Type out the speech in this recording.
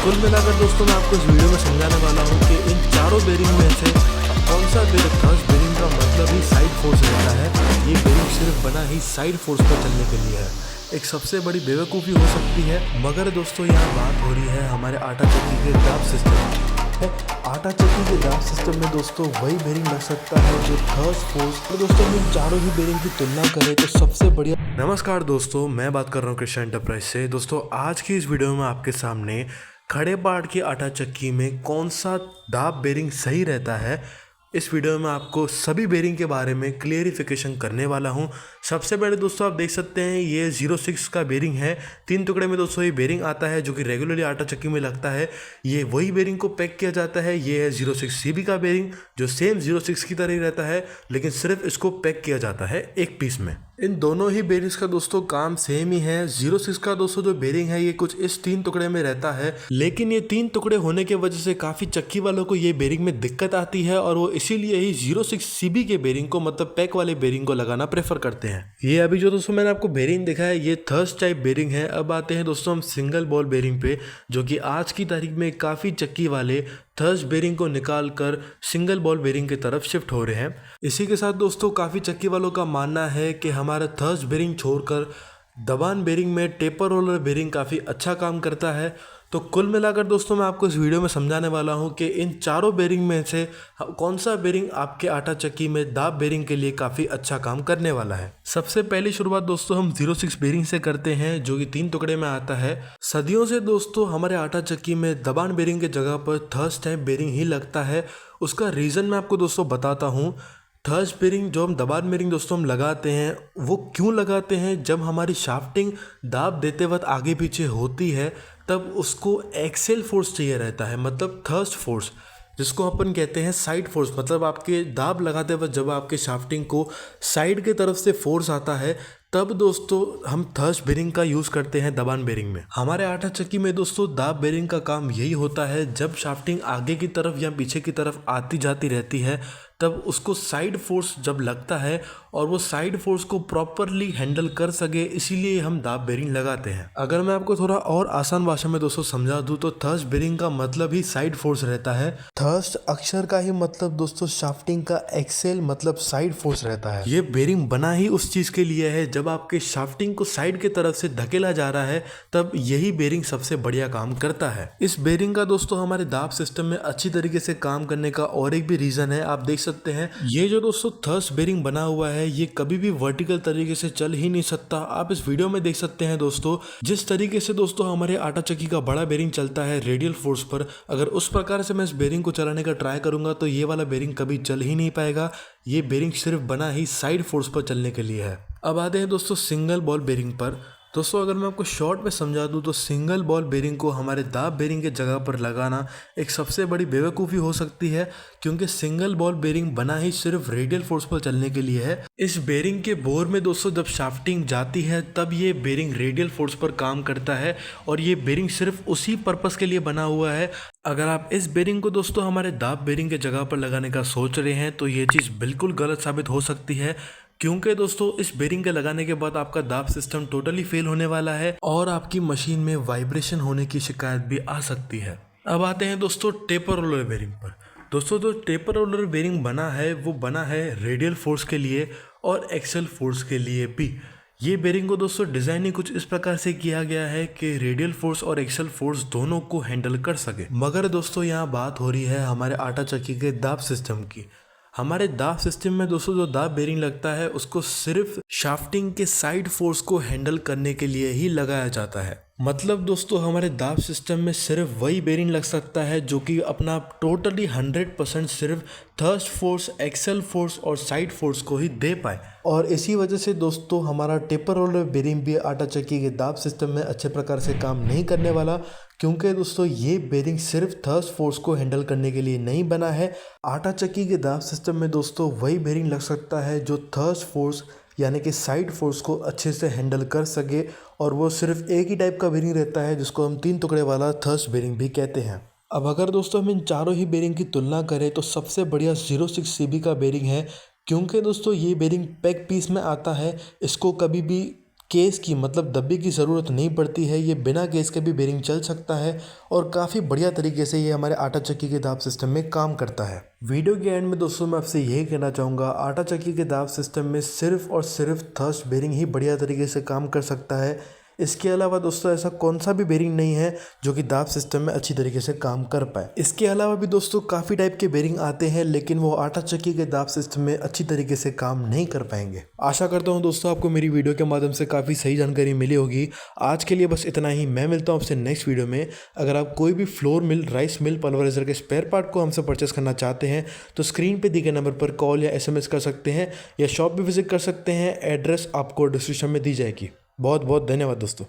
कुल मिलाकर दोस्तों मैं आपको इस वीडियो में समझाने वाला हूँ कि इन चारों बेरिंग में से कौन सा बेरिंग थर्स्ट बेरिंग का मतलब ही साइड फोर्स रहता है। ये बेरिंग सिर्फ बना ही साइड फोर्स पर चलने के लिए है। एक सबसे बड़ी बेवकूफ़ी हो सकती है, मगर दोस्तों यहाँ बात हो रही है हमारे आटा चक्की के दाब सिस्टम है। आटा चक्की के दाब सिस्टम में दोस्तों वही बेरिंग लग सकता है जो थर्स्ट फोर्स। और दोस्तों हम इन चारों ही बेरिंग की तुलना करें तो सबसे बढ़िया। नमस्कार दोस्तों, मैं बात कर रहा हूँ कृष्णा एंटरप्राइज से। दोस्तों आज की इस वीडियो में आपके सामने खड़े पार्ट की आटा चक्की में कौन सा दाब बेरिंग सही रहता है, इस वीडियो में आपको सभी बेरिंग के बारे में क्लियरिफिकेशन करने वाला हूं। सबसे पहले दोस्तों आप देख सकते हैं ये 06 का बेरिंग है। 3 टुकड़े में दोस्तों ये बेरिंग आता है जो कि रेगुलरली आटा चक्की में लगता है। ये वही बेरिंग को पैक किया जाता है। ये है 06 CB का बेरिंग जो सेम 06 की तरह ही रहता है, लेकिन सिर्फ इसको पैक किया जाता है एक पीस में। इन दोनों ही बेरिंग्स का दोस्तों काम सेम ही है। 06 का दोस्तों जो बेरिंग है ये कुछ इस 3 टुकड़े में रहता है, लेकिन ये 3 टुकड़े होने की वजह से काफ़ी चक्की वालों को ये बेरिंग में दिक्कत आती है और वो इसीलिए ही 06 CB के बेरिंग को मतलब पैक वाले बेरिंग को लगाना प्रेफर करते हैं। ये अभी जो दोस्तों मैंने आपको बेरिंग दिखाया है ये थर्स्ट टाइप बेरिंग है। अब आते हैं दोस्तों हम सिंगल बॉल बेरिंग पे, जो कि आज की तारीख में काफ़ी चक्की वाले थर्स्ट बेरिंग को निकाल कर सिंगल बॉल बेरिंग की तरफ शिफ्ट हो रहे हैं। इसी के साथ दोस्तों काफ़ी चक्की वालों का मानना है कि हमारा थर्स्ट बेरिंग छोड़कर दबान बेरिंग में टेपर रोलर बेरिंग काफ़ी अच्छा काम करता है। तो कुल मिलाकर दोस्तों मैं आपको इस वीडियो में समझाने वाला हूं कि इन चारों बेरिंग में से कौन सा बेरिंग आपके आटा चक्की में दाब बेरिंग के लिए काफ़ी अच्छा काम करने वाला है। सबसे पहली शुरुआत दोस्तों हम 06 बेरिंग से करते हैं जो कि 3 टुकड़े में आता है। सदियों से दोस्तों हमारे आटा चक्की में दबान बेरिंग के जगह पर थर्स्ट टाइप बेरिंग ही लगता है। उसका रीज़न मैं आपको दोस्तों बताता हूँ। थर्स्ट बेरिंग जो हम दबान बेरिंग दोस्तों हम लगाते हैं वो क्यों लगाते हैं, जब हमारी शाफ्टिंग दाब देते वक्त आगे पीछे होती है तब उसको एक्सेल फोर्स चाहिए रहता है, मतलब थर्स्ट फोर्स जिसको अपन कहते हैं साइड फोर्स। मतलब आपके दाब लगाते वक्त जब आपके शाफ्टिंग को साइड की तरफ से फोर्स आता है तब दोस्तों हम थर्स्ट बेरिंग का यूज़ करते हैं दबान बेरिंग में। हमारे आटा चक्की में दोस्तों दाब बेरिंग का काम यही होता है, जब शाफ्टिंग आगे की तरफ या पीछे की तरफ आती जाती रहती है तब उसको साइड फोर्स जब लगता है और वो साइड फोर्स को प्रॉपरली हैंडल कर सके, इसीलिए हम दाब बेरिंग लगाते हैं। अगर मैं आपको थोड़ा और आसान भाषा में दोस्तों समझा दूं तो थर्स्ट बेरिंग का मतलब ही साइड फोर्स रहता है। थर्स्ट अक्षर का ही मतलब दोस्तों शाफ्टिंग का एक्सेल मतलब साइड फोर्स रहता है। ये बेरिंग बना ही उस चीज के लिए है, जब आपके शाफ्टिंग को साइड की तरफ से धकेला जा रहा है तब यही बेरिंग सबसे बढ़िया काम करता है। इस बेरिंग का दोस्तों हमारे दाब सिस्टम में अच्छी तरीके से काम करने का और एक भी रीजन है। आप देख सकते हैं ये जो दोस्तों थर्स्ट बेरिंग बना हुआ है ये कभी भी वर्टिकल तरीके से चल ही नहीं सकता। आप इस वीडियो में देख सकते हैं दोस्तों जिस तरीके से दोस्तों हमारे आटा चक्की का बड़ा बेरिंग चलता है रेडियल फोर्स पर, अगर उस प्रकार से मैं इस बेरिंग को चलाने का ट्राई करूंगा तो ये वाला बेरिंग कभी चल ही नहीं पाएगा। ये बेरिंग सिर्फ बना ही साइड फोर्स पर चलने के लिए है। अब आते हैं दोस्तों सिंगल बॉल बेरिंग पर। दोस्तों अगर मैं आपको शॉर्ट में समझा दूं तो सिंगल बॉल बेरिंग को हमारे दाब बेरिंग के जगह पर लगाना एक सबसे बड़ी बेवकूफ़ी हो सकती है, क्योंकि सिंगल बॉल बेरिंग बना ही सिर्फ रेडियल फोर्स पर चलने के लिए है। इस बेरिंग के बोर में दोस्तों जब शाफ्टिंग जाती है तब ये बेरिंग रेडियल फोर्स पर काम करता है और ये बेरिंग सिर्फ उसी पर्पस के लिए बना हुआ है। अगर आप इस बेरिंग को दोस्तों हमारे दाब बेरिंग के जगह पर लगाने का सोच रहे हैं तो ये चीज़ बिल्कुल गलत साबित हो सकती है, क्योंकि दोस्तों इस बेरिंग के लगाने के बाद आपका दाब सिस्टम टोटली फेल होने वाला है और आपकी मशीन में वाइब्रेशन होने की शिकायत भी आ सकती है। अब आते हैं दोस्तों टेपर रोलर बेरिंग पर। दोस्तों जो टेपर रोलर बेरिंग बना है वो बना है रेडियल फोर्स के लिए और एक्सेल फोर्स के लिए भी। ये बेरिंग को दोस्तों डिज़ाइन ही कुछ इस प्रकार से किया गया है कि रेडियल फोर्स और एक्सेल फोर्स दोनों को हैंडल कर सके। मगर दोस्तों यहाँ बात हो रही है हमारे आटा चक्की के दाब सिस्टम की। हमारे दाब सिस्टम में दोस्तों जो दाब बेरिंग लगता है उसको सिर्फ शाफ्टिंग के साइड फोर्स को हैंडल करने के लिए ही लगाया जाता है। मतलब दोस्तों हमारे दाब सिस्टम में सिर्फ वही बेरिंग लग सकता है जो कि अपना टोटली 100% सिर्फ थर्स्ट फोर्स, एक्सेल फोर्स और साइड फोर्स को ही दे पाए। और इसी वजह से दोस्तों हमारा टेपर रोलर बेरिंग भी आटा चक्की के दाब सिस्टम में अच्छे प्रकार से काम नहीं करने वाला, क्योंकि दोस्तों ये बेरिंग सिर्फ थर्स्ट फोर्स को हैंडल करने के लिए नहीं बना है। आटा चक्की के दाब सिस्टम में दोस्तों वही बेरिंग लग सकता है जो थर्स्ट फोर्स यानी कि साइड फोर्स को अच्छे से हैंडल कर सके, और वो सिर्फ एक ही टाइप का बेरिंग रहता है जिसको हम 3 टुकड़े वाला थर्स्ट बेरिंग भी कहते हैं। अब अगर दोस्तों हम इन चारों ही बेरिंग की तुलना करें तो सबसे बढ़िया 06 CB का बेरिंग है, क्योंकि दोस्तों ये बेरिंग पैक पीस में आता है। इसको कभी भी केस की मतलब डब्बे की ज़रूरत नहीं पड़ती है। ये बिना केस के भी बेरिंग चल सकता है और काफ़ी बढ़िया तरीके से ये हमारे आटा चक्की के दाब सिस्टम में काम करता है। वीडियो के एंड में दोस्तों मैं आपसे यही कहना चाहूँगा, आटा चक्की के दाब सिस्टम में सिर्फ और सिर्फ थर्स्ट बेरिंग ही बढ़िया तरीके से काम कर सकता है। इसके अलावा दोस्तों ऐसा कौन सा भी बेरिंग नहीं है जो कि दाब सिस्टम में अच्छी तरीके से काम कर पाए। इसके अलावा भी दोस्तों काफ़ी टाइप के बेरिंग आते हैं, लेकिन वो आटा चक्की के दाब सिस्टम में अच्छी तरीके से काम नहीं कर पाएंगे। आशा करता हूँ दोस्तों आपको मेरी वीडियो के माध्यम से काफ़ी सही जानकारी मिली होगी। आज के लिए बस इतना ही। मैं मिलता हूँ आपसे नेक्स्ट वीडियो में। अगर आप कोई भी flour mill, rice mill, pulveriser के स्पेयर पार्ट को हमसे परचेस करना चाहते हैं तो स्क्रीन पे दिए गए नंबर पर कॉल या SMS कर सकते हैं या शॉप भी विजिट कर सकते हैं। एड्रेस आपको डिस्क्रिप्शन में दी जाएगी। बहुत बहुत धन्यवाद दोस्तों।